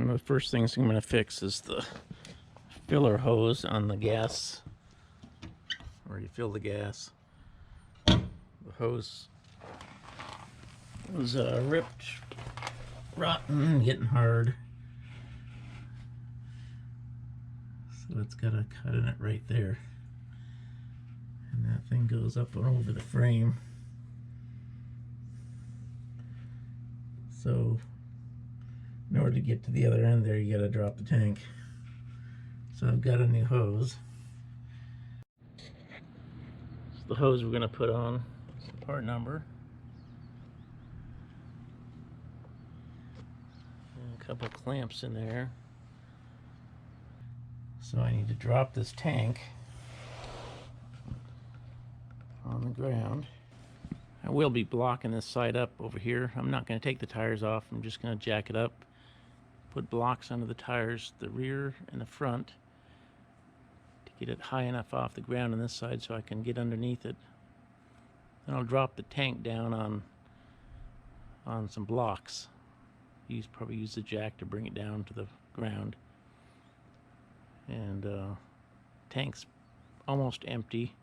One of the first things I'm going to fix is the filler hose on the gas, where you fill the gas. The hose was ripped, rotten, getting hard. So it's got a cut in it right there. And that thing goes up and over the frame. So in order to get to the other end there, you got to drop the tank. So I've got a new hose. It's the hose we're going to put on. It's the part number. And a couple clamps in there. So I need to drop this tank on the ground. I will be blocking this side up over here. I'm not going to take the tires off. I'm just going to jack it up, put blocks under the tires, the rear and the front, to get it high enough off the ground on this side so I can get underneath it. Then I'll drop the tank down on some blocks. Probably use the jack to bring it down to the ground. And tank's almost empty.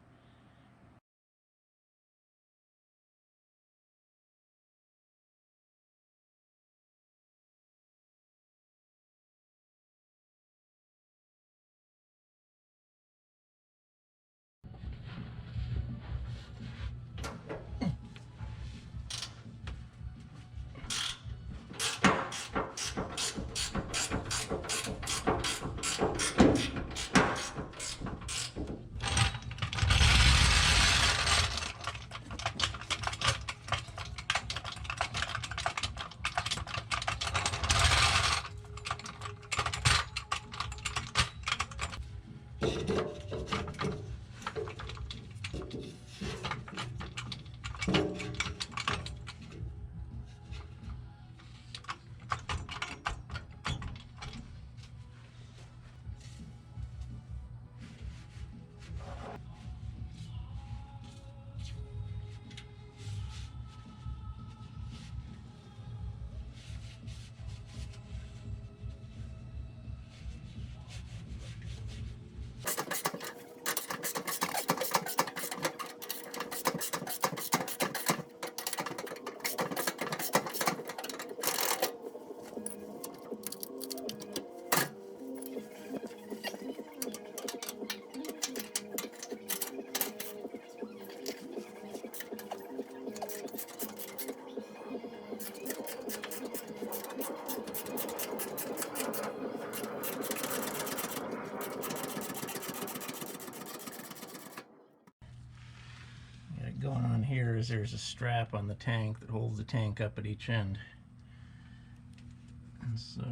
Going on here is there's a strap on the tank that holds the tank up at each end. And so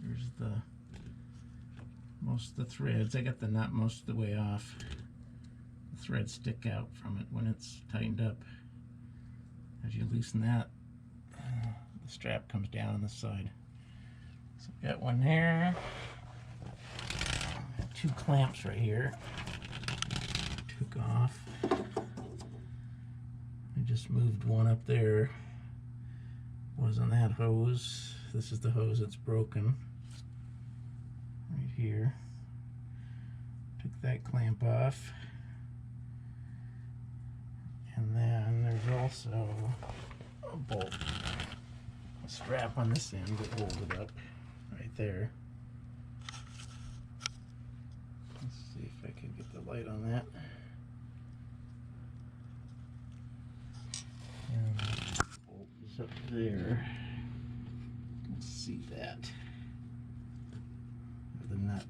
there's most of the threads. I got the nut most of the way off. The threads stick out from it when it's tightened up. As you loosen that, the strap comes down on the side. So I've got one there. Two clamps right here. Took off. I just moved one up there. Was on that hose. This is the hose that's broken. Right here. Took that clamp off. And then there's also a bolt. A strap on this end that holds it up. Right there. Let's see if I can get the light on that. And the bolt is up there. You can see that. The nut.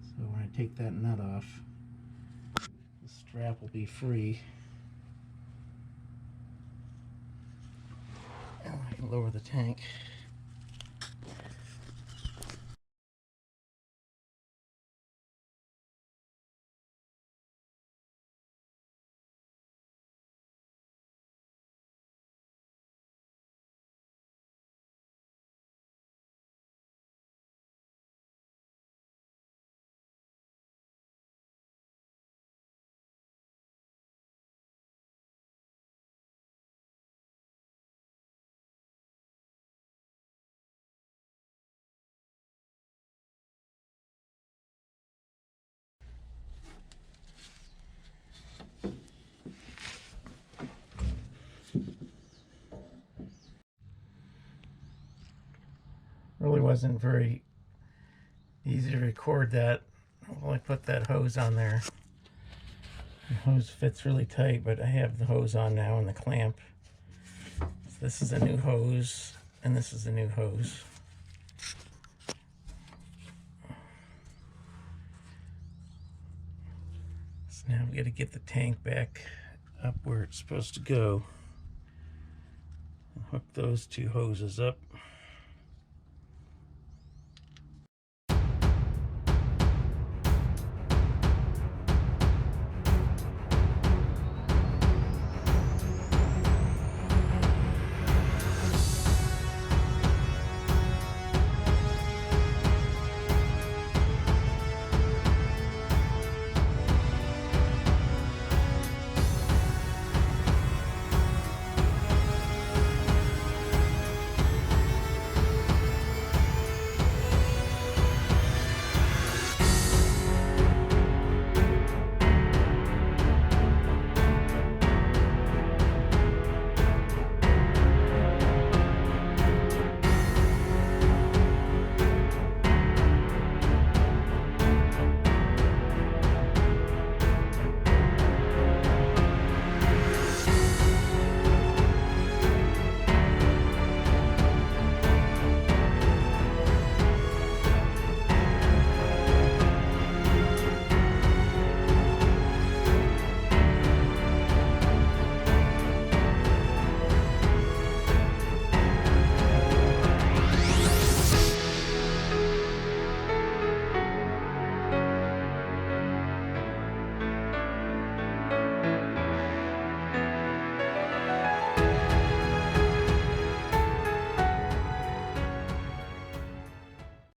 So when I take that nut off, the strap will be free. And I can lower the tank. wasn't very easy to record that. Well, I put that hose on there. The hose fits really tight, but I have the hose on now and the clamp. So this is a new hose, and this is a new hose. So now we got to get the tank back up where it's supposed to go. Hook those two hoses up.